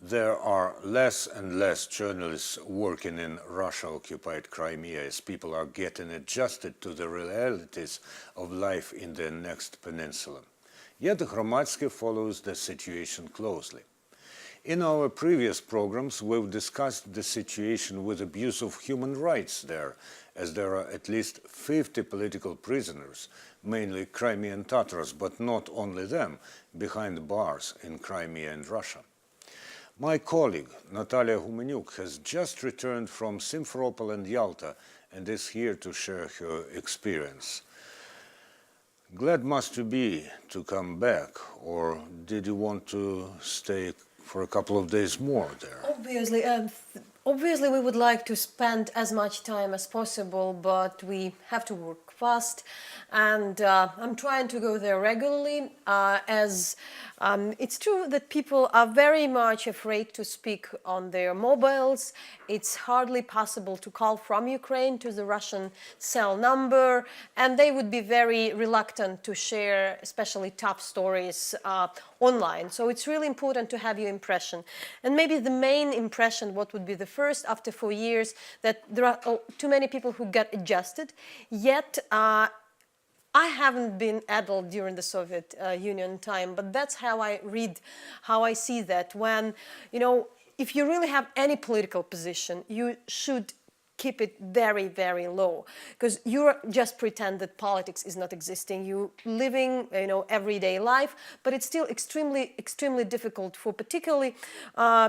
There are less and less journalists working in Russia-occupied Crimea as people are getting adjusted to the realities of life in the next peninsula. Yet Hromadske follows the situation closely. In our previous programs, we've discussed the situation with abuse of human rights there, as there are at least 50 political prisoners, mainly Crimean Tatars, but not only them, behind bars in Crimea and Russia. My colleague, Nataliya Gumenyuk, has just returned from Simferopol and Yalta and is here to share her experience. Glad must you be to come back, or did you want to stay for a couple of days more there? Obviously we would like to spend as much time as possible, but we have to work fast, and I'm trying to go there regularly, as it's true that people are very much afraid to speak on their mobiles. It's hardly possible to call from Ukraine to the Russian cell number, and they would be very reluctant to share especially tough stories online. So it's really important to have your impression. And maybe the main impression, what would be the first after 4 years, that there are too many people who get adjusted, yet I haven't been adult during the Soviet Union time, but that's how I read, how I see that. When, you know, if you really have any political position, you should keep it very, very low, because you just pretend that politics is not existing. You living, you know, everyday life, but it's still extremely, extremely difficult for particularly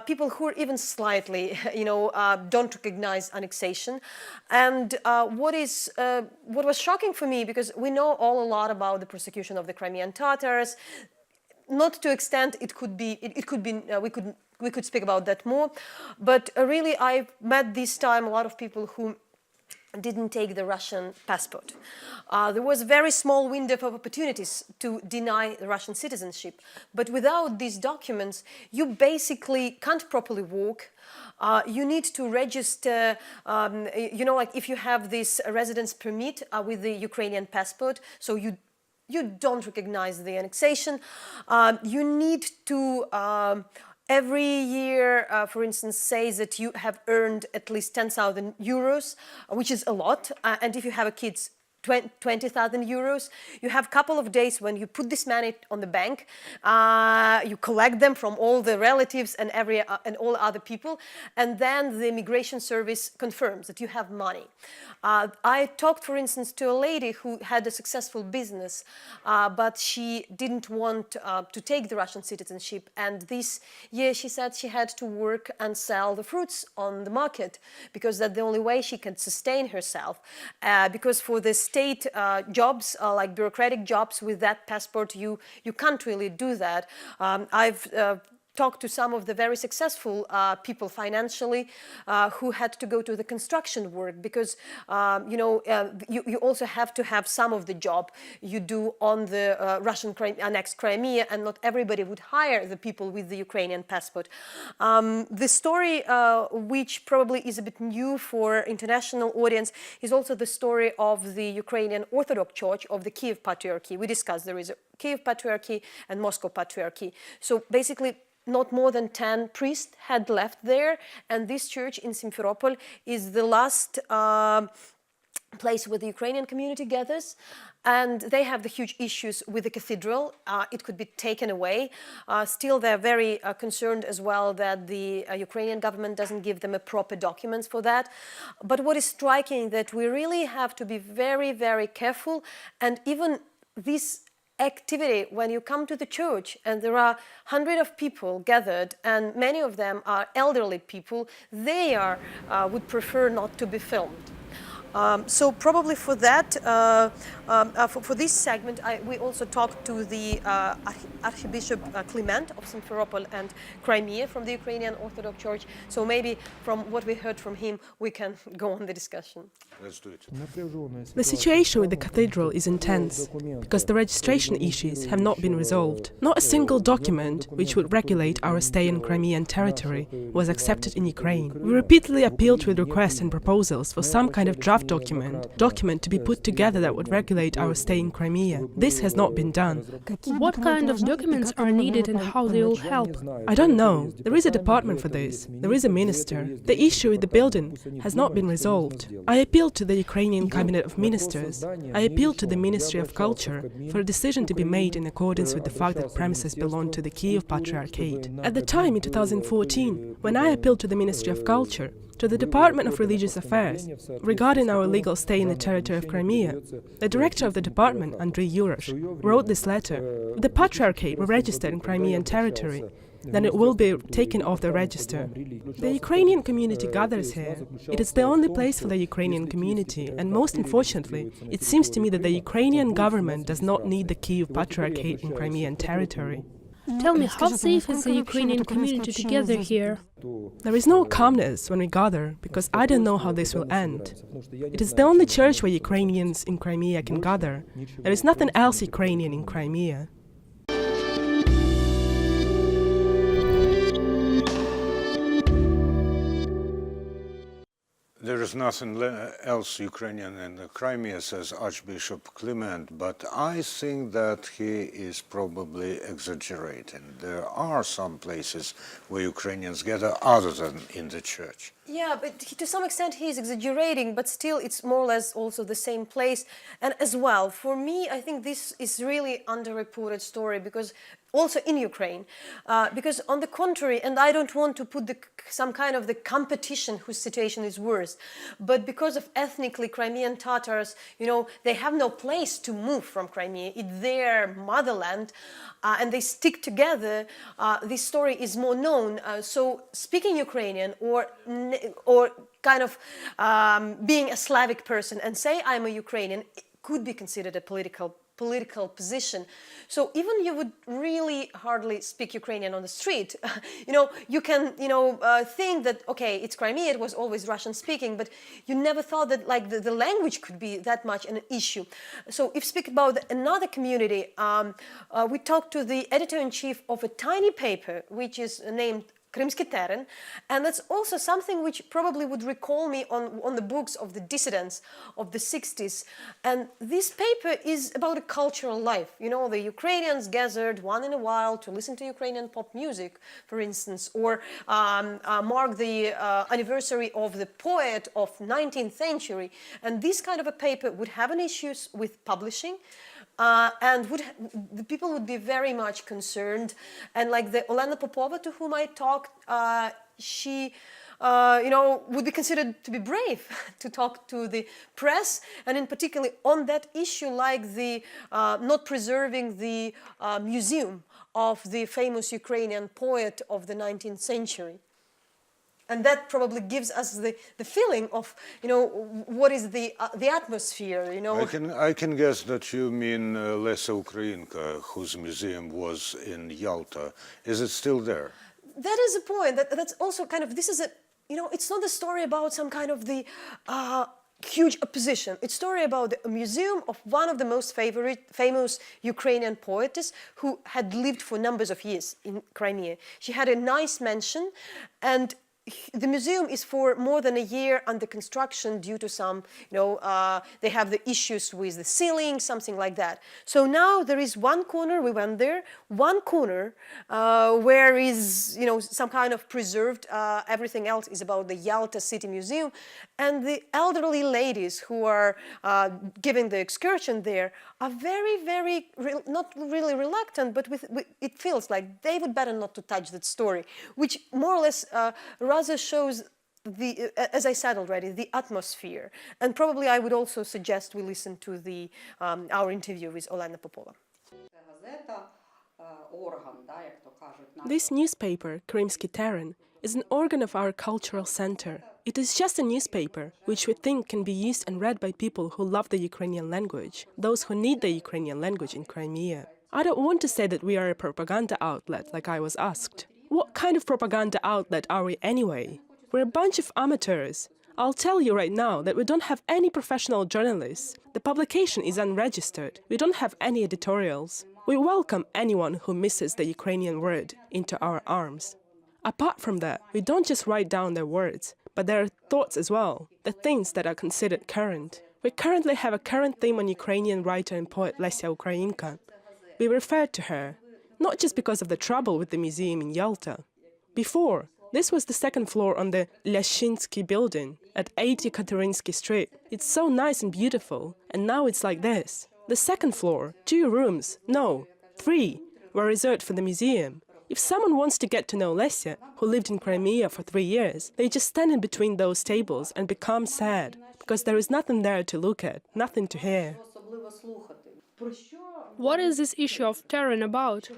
people who are even slightly, you know, don't recognize annexation. And what was shocking for me, because we know all a lot about the persecution of the Crimean Tatars, not to extent it could be, we could speak about that more, but really I met this time a lot of people who didn't take the Russian passport. There was a very small window of opportunities to deny the Russian citizenship, but without these documents you basically can't properly walk. You need to register, you know, like if you have this residence permit with the Ukrainian passport, so you don't recognize the annexation. You need to every year, for instance, say that you have earned at least 10,000 euros, which is a lot. And if you have a kid, 20,000 euros. You have a couple of days when you put this money on the bank, you collect them from all the relatives and all other people, and then the immigration service confirms that you have money. I talked, for instance, to a lady who had a successful business, but she didn't want to take the Russian citizenship, and this year she said she had to work and sell the fruits on the market, because that's the only way she can sustain herself, because for the state jobs, like bureaucratic jobs with that passport, you can't really do that. I've talked to some of the very successful people financially who had to go to the construction work, because you know, you also have to have some of the job you do on the Russian annexed Crimea, and not everybody would hire the people with the Ukrainian passport. The story, which probably is a bit new for international audience, is also the story of the Ukrainian Orthodox Church of the Kiev Patriarchy. We discussed there is a Kiev Patriarchy and Moscow Patriarchy. So basically, not more than 10 priests had left there, and this church in Simferopol is the last place where the Ukrainian community gathers, and they have the huge issues with the cathedral. It could be taken away. Still, they're very concerned as well that the Ukrainian government doesn't give them a proper documents for that. But what is striking, that we really have to be very, very careful, and even this activity, when you come to the church and there are hundreds of people gathered, and many of them are elderly people, they would prefer not to be filmed. So probably for that, for this segment, we also talked to the Archbishop Clement of Simferopol and Crimea from the Ukrainian Orthodox Church. So maybe from what we heard from him, we can go on the discussion. Let's do it. The situation with the cathedral is intense, because the registration issues have not been resolved. Not a single document which would regulate our stay in Crimean territory was accepted in Ukraine. We repeatedly appealed with requests and proposals for some kind of draft draft document to be put together that would regulate our stay in Crimea. This has not been done. What kind of documents are needed and how they will help? I don't know. There is a department for this. There is a minister. The issue with the building has not been resolved. I appealed to the Ukrainian Cabinet of Ministers. I appealed to the Ministry of Culture for a decision to be made in accordance with the fact that premises belong to the Kyiv Patriarchate. At the time, in 2014, when I appealed to the Ministry of Culture, to the Department of Religious Affairs, regarding our legal stay in the territory of Crimea, the director of the department, Andriy Yurosh, wrote this letter. If the Patriarchate were registered in Crimean territory, then it will be taken off the register. The Ukrainian community gathers here. It is the only place for the Ukrainian community, and most unfortunately, it seems to me that the Ukrainian government does not need the Kyiv Patriarchate in Crimean territory. Tell me, how safe is the Ukrainian community to gather here? There is no calmness when we gather, because I don't know how this will end. It is the only church where Ukrainians in Crimea can gather. There is nothing else Ukrainian in Crimea. There is nothing else Ukrainian in the Crimea, says Archbishop Clement, but I think that he is probably exaggerating. There are some places where Ukrainians gather other than in the church. Yeah, but to some extent he is exaggerating, but still it's more or less also the same place. And as well, for me, I think this is really underreported story, because also in Ukraine, because on the contrary, and I don't want to put some kind of the competition whose situation is worse, but because of ethnically Crimean Tatars, they have no place to move from Crimea. It's their motherland, and they stick together. This story is more known. So speaking Ukrainian or kind of being a Slavic person and say I'm a Ukrainian, it could be considered a political position. So even you would really hardly speak Ukrainian on the street, you can, think that, okay, it's Crimea, it was always Russian speaking, but you never thought that like the language could be that much an issue. So if speak about another community, we talked to the editor-in-chief of a tiny paper, which is named CRIMEA'S Terrain, and that's also something which probably would recall me on the books of the dissidents of the 60s. And this paper is about a cultural life. The Ukrainians gathered once in a while to listen to Ukrainian pop music, for instance, or mark the anniversary of the poet of 19th century. And this kind of a paper would have an issue with publishing. And the people would be very much concerned. And like the Olena Popova, to whom I talked, she, would be considered to be brave to talk to the press, and in particular on that issue, like the not preserving the museum of the famous Ukrainian poet of the 19th century. And that probably gives us the feeling of, what is the atmosphere, I can guess that you mean Lesa Ukrainka, whose museum was in Yalta. Is it still there? That is a point. That's also kind of, this is it's not a story about some kind of the huge opposition. It's a story about a museum of one of the most famous Ukrainian poetess who had lived for numbers of years in Crimea. She had a nice mansion, and the museum is for more than a year under construction due to some, they have the issues with the ceiling, something like that. So now there is one corner, we went there, one corner where is, some kind of preserved, everything else is about the Yalta City Museum. And the elderly ladies who are giving the excursion there are very, very, not really reluctant, but it feels like they would better not to touch that story, which more or less rather shows as I said already, the atmosphere. And probably I would also suggest we listen to our interview with Olena Popova. This newspaper, CRIMEA'S Terrain, is an organ of our cultural center. It is just a newspaper which we think can be used and read by people who love the Ukrainian language, those who need the Ukrainian language in Crimea. I don't want to say that we are a propaganda outlet, like I was asked. What kind of propaganda outlet are we anyway? We're a bunch of amateurs. I'll tell you right now that we don't have any professional journalists. The publication is unregistered. We don't have any editorials. We welcome anyone who misses the Ukrainian word into our arms. Apart from that, we don't just write down their words, but there are thoughts as well, the things that are considered current. We currently have a current theme on Ukrainian writer and poet Lesia Ukrainka. We referred to her, not just because of the trouble with the museum in Yalta. Before, this was the second floor on the Lyashinsky building at 80 Katerinsky Street. It's so nice and beautiful, and now it's like this. The second floor, 2 rooms, no, 3, were reserved for the museum. If someone wants to get to know Lesia, who lived in Crimea for 3 years, they just stand in between those tables and become sad, because there is nothing there to look at, nothing to hear. What is this issue of Terran about?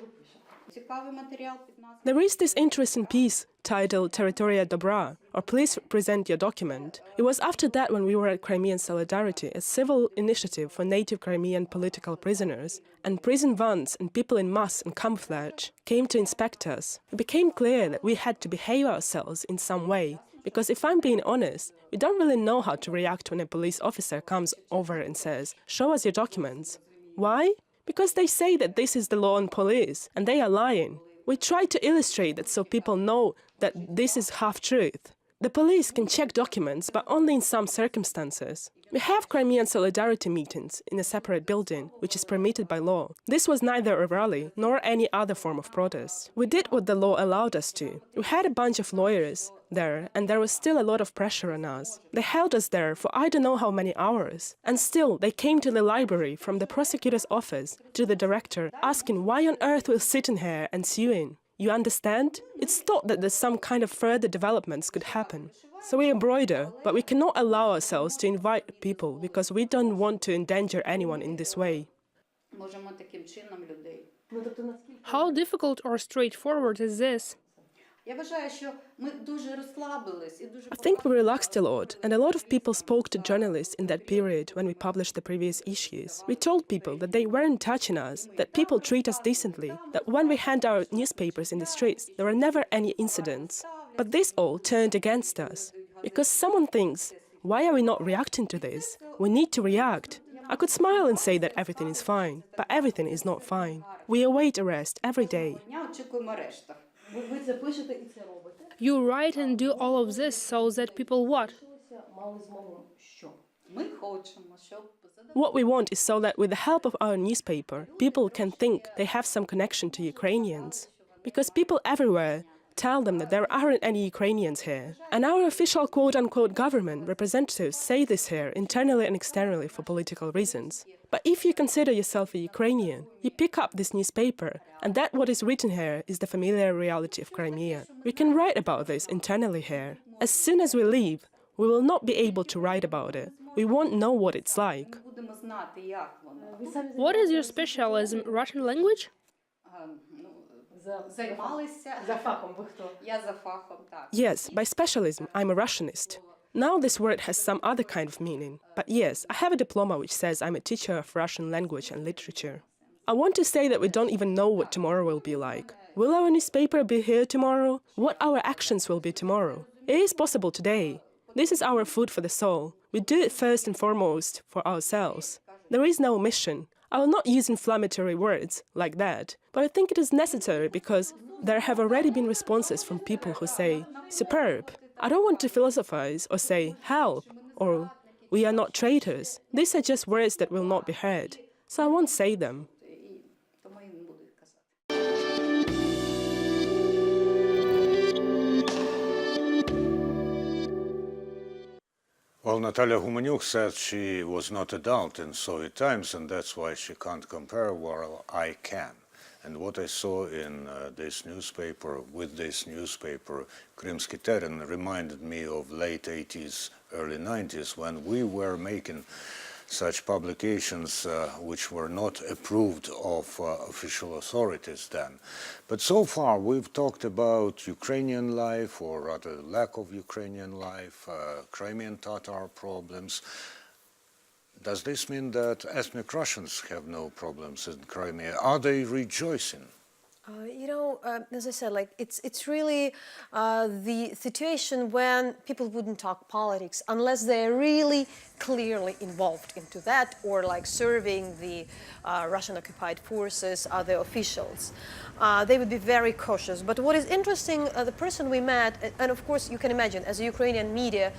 There is this interesting piece titled Territoria Dobra, or Please Present Your Document. It was after that when we were at Crimean Solidarity, a civil initiative for native Crimean political prisoners, and prison vans and people in masks and camouflage came to inspect us. It became clear that we had to behave ourselves in some way, because if I'm being honest, we don't really know how to react when a police officer comes over and says, "Show us your documents." Why? Because they say that this is the law on police, and they are lying. We try to illustrate that so people know that this is half-truth. The police can check documents, but only in some circumstances. We have Crimean Solidarity meetings in a separate building, which is permitted by law. This was neither a rally nor any other form of protest. We did what the law allowed us to. We had a bunch of lawyers there, and there was still a lot of pressure on us. They held us there for I don't know how many hours. And still, they came to the library from the prosecutor's office to the director, asking why on earth we're sitting here and suing. You understand? It's thought that there's some kind of further developments could happen. So we embroider, but we cannot allow ourselves to invite people because we don't want to endanger anyone in this way. How difficult or straightforward is this? I think we relaxed a lot, and a lot of people spoke to journalists in that period when we published the previous issues. We told people that they weren't touching us, that people treat us decently, that when we hand out newspapers in the streets, there were never any incidents. But this all turned against us, because someone thinks, why are we not reacting to this? We need to react. I could smile and say that everything is fine, but everything is not fine. We await arrest every day. You write and do all of this so that people what? What we want is so that with the help of our newspaper, people can think they have some connection to Ukrainians. Because people everywhere tell them that there aren't any Ukrainians here. And our official quote-unquote government representatives say this here internally and externally for political reasons. But if you consider yourself a Ukrainian, you pick up this newspaper, and that what is written here is the familiar reality of Crimea. We can write about this internally here. As soon as we leave, we will not be able to write about it. We won't know what it's like. What is your specialism? Russian language? Yes, by specialism, I'm a Russianist. Now this word has some other kind of meaning. But yes, I have a diploma which says I'm a teacher of Russian language and literature. I want to say that we don't even know what tomorrow will be like. Will our newspaper be here tomorrow? What our actions will be tomorrow? It is possible today. This is our food for the soul. We do it first and foremost for ourselves. There is no mission. I will not use inflammatory words like that, but I think it is necessary because there have already been responses from people who say, "Superb." I don't want to philosophize or say, "Help," or "We are not traitors." These are just words that will not be heard, so I won't say them. Well, Nataliya Gumenyuk said she was not adult in Soviet times, and that's why she can't compare, while I can. And what I saw in this newspaper, with this newspaper, Крымский Терен, reminded me of late 80s, early 90s, when we were making such publications which were not approved of official authorities then. But so far we've talked about Ukrainian life, or rather lack of Ukrainian life, Crimean Tatar problems. Does this mean that ethnic Russians have no problems in Crimea? Are they rejoicing? as I said, like it's really the situation when people wouldn't talk politics unless they're really clearly involved into that, or like serving the Russian-occupied forces, other officials. They would be very cautious. But what is interesting, the person we met, and of course you can imagine, as a Ukrainian media,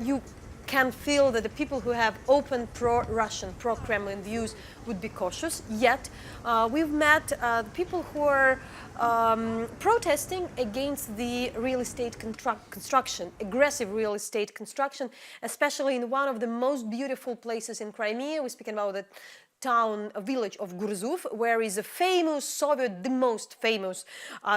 you can feel that the people who have open pro-Russian, pro-Kremlin views would be cautious. Yet, we've met people who are protesting against the real estate construction, aggressive real estate construction, especially in one of the most beautiful places in Crimea. We're speaking about the village of Gurzuf, where is a famous Soviet, the most famous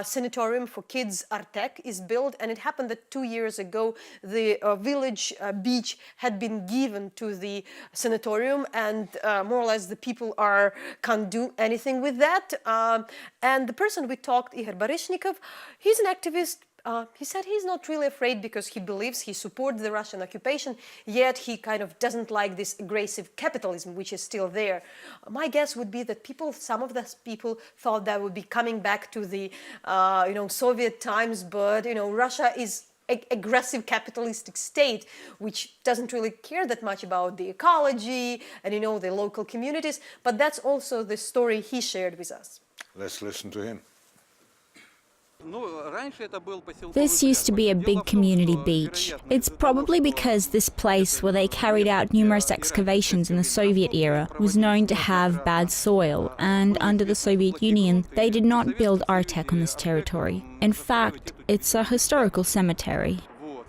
sanatorium for kids, Artek, is built. And it happened that 2 years ago, the village beach had been given to the sanatorium, and more or less the people can't do anything with that. And the person we talked, Igor Barishnikov, he's an activist. He said he's not really afraid because he believes he supports the Russian occupation, yet he kind of doesn't like this aggressive capitalism which is still there. My guess would be that some of those people thought that would be coming back to the Soviet times, but Russia is an aggressive capitalistic state which doesn't really care that much about the ecology and the local communities. But that's also the story he shared with us. Let's listen to him. This used to be a big community beach. It's probably because this place, where they carried out numerous excavations in the Soviet era, was known to have bad soil, and under the Soviet Union, they did not build Artek on this territory. In fact, it's a historical cemetery.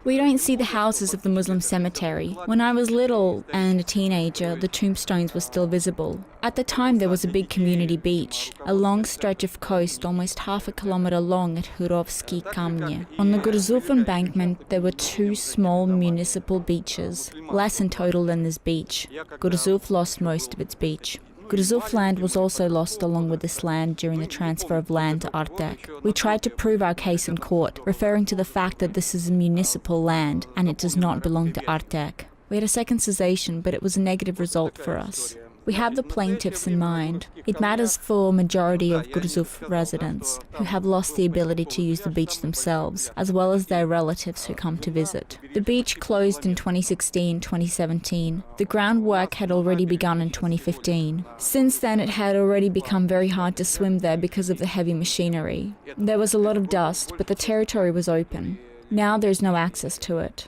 We don't see the houses of the Muslim cemetery. When I was little and a teenager, the tombstones were still visible. At the time, there was a big community beach, a long stretch of coast almost half a kilometer long at Hromadske Kamye. On the Gurzuf embankment, there were 2 small municipal beaches, less in total than this beach. Gurzuf lost most of its beach. Gurzuf land was also lost along with this land during the transfer of land to Artek. We tried to prove our case in court, referring to the fact that this is a municipal land and it does not belong to Artek. We had a second cessation, but it was a negative result for us. We have the plaintiffs in mind. It matters for a majority of Gurzuf residents who have lost the ability to use the beach themselves, as well as their relatives who come to visit. The beach closed in 2016-2017. The groundwork had already begun in 2015. Since then, it had already become very hard to swim there because of the heavy machinery. There was a lot of dust, but the territory was open. Now there's no access to it.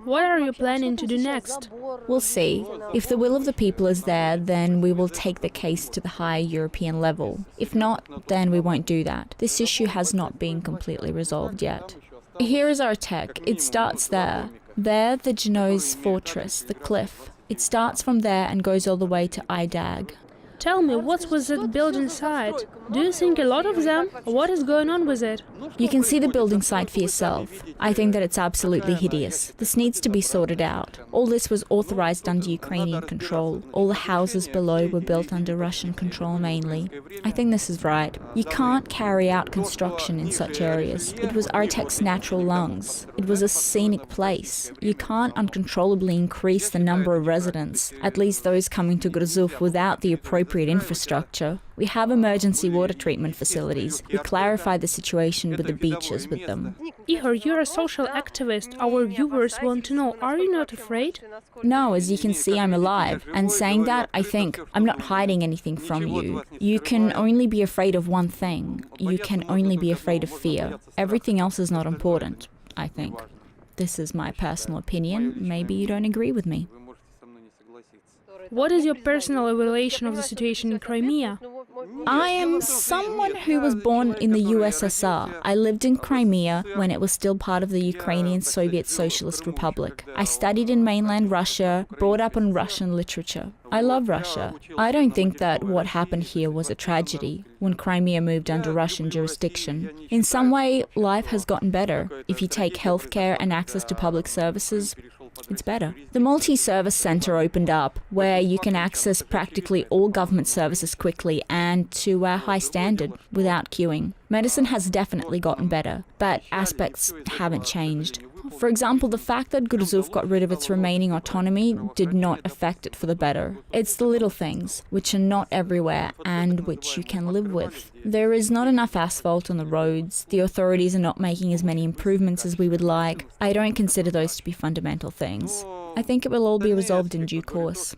What are you planning to do next? We'll see. If the will of the people is there, then we will take the case to the higher European level. If not, then we won't do that. This issue has not been completely resolved yet. Here is Artek. It starts there. There, the Genoese fortress, the cliff. It starts from there and goes all the way to Idag. Tell me, what was that building site? Do you think a lot of them? What is going on with it? You can see the building site for yourself. I think that it's absolutely hideous. This needs to be sorted out. All this was authorized under Ukrainian control. All the houses below were built under Russian control mainly. I think this is right. You can't carry out construction in such areas. It was Artek's natural lungs. It was a scenic place. You can't uncontrollably increase the number of residents, at least those coming to Gurzuf, without the appropriate infrastructure. We have emergency water treatment facilities. We clarify the situation with the beaches with them. Igor, you're a social activist. Our viewers want to know, are you not afraid? No, as you can see, I'm alive. And saying that, I think, I'm not hiding anything from you. You can only be afraid of one thing. You can only be afraid of fear. Everything else is not important, I think. This is my personal opinion. Maybe you don't agree with me. What is your personal evaluation of the situation in Crimea? I am someone who was born in the USSR. I lived in Crimea when it was still part of the Ukrainian Soviet Socialist Republic. I studied in mainland Russia, brought up on Russian literature. I love Russia. I don't think that what happened here was a tragedy when Crimea moved under Russian jurisdiction. In some way, life has gotten better. If you take healthcare and access to public services, it's better. The multi-service center opened up where you can access practically all government services quickly and to a high standard without queuing. Medicine has definitely gotten better, but aspects haven't changed. For example, the fact that Gurzuf got rid of its remaining autonomy did not affect it for the better. It's the little things, which are not everywhere and which you can live with. There is not enough asphalt on the roads, the authorities are not making as many improvements as we would like. I don't consider those to be fundamental things. I think it will all be resolved in due course.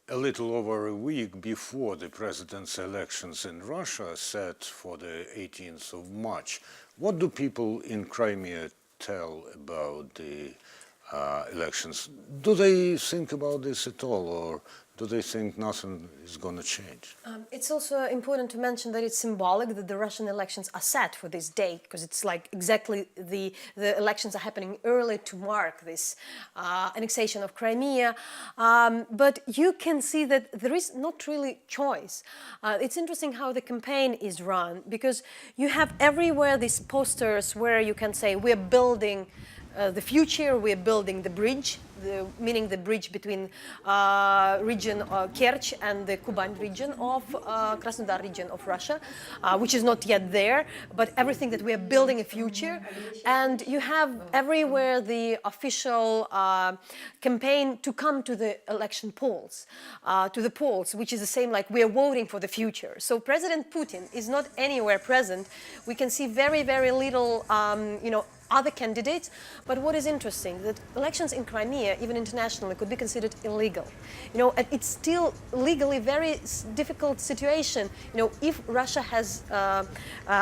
A little over a week before the president's elections in Russia, set for the 18th of March, what do people in Crimea tell about the elections? Do they think about this at all, or do they think nothing is going to change? It's also important to mention that it's symbolic that the Russian elections are set for this date, because it's like exactly the elections are happening early to mark this annexation of Crimea. But you can see that there is not really choice. It's interesting how the campaign is run, because you have everywhere these posters where you can say we're building the future, we're building the bridge, meaning the bridge between region Kerch and the Kuban region of Krasnodar region of Russia, which is not yet there, but everything that we are building a future. And you have everywhere the official campaign to come to the election polls, which is the same like we are voting for the future. So President Putin is not anywhere present. We can see very, very little, other candidates. But what is interesting, that elections in Crimea, even internationally, could be considered illegal. It's still legally very difficult situation. If Russia has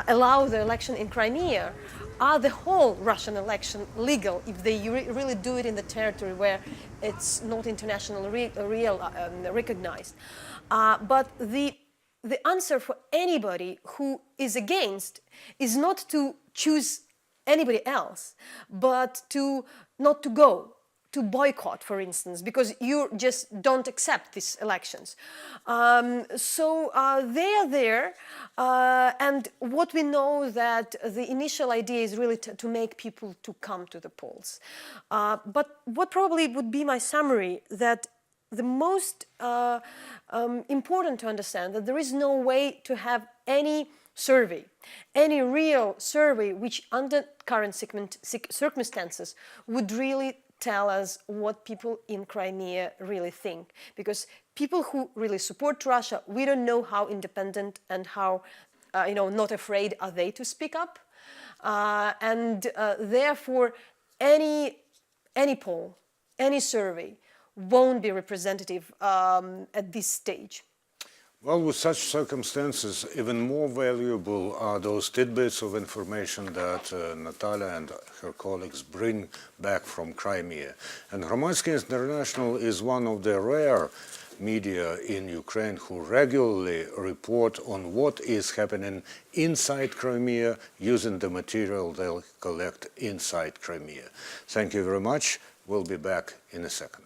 allowed the election in Crimea, are the whole Russian election legal if they really do it in the territory where it's not internationally recognized? But the answer for anybody who is against is not to choose anybody else, but not to go, to boycott, for instance, because you just don't accept these elections. So they are there, and what we know that the initial idea is really to make people to come to the polls. But what probably would be my summary, that the most important to understand that there is no way to have any survey, any real survey which under current circumstances would really tell us what people in Crimea really think. Because people who really support Russia, we don't know how independent and how not afraid are they to speak up. And therefore, any poll, any survey won't be representative at this stage. Well, with such circumstances, even more valuable are those tidbits of information that Nataliya and her colleagues bring back from Crimea. And Hromadske International is one of the rare media in Ukraine who regularly report on what is happening inside Crimea using the material they'll collect inside Crimea. Thank you very much. We'll be back in a second.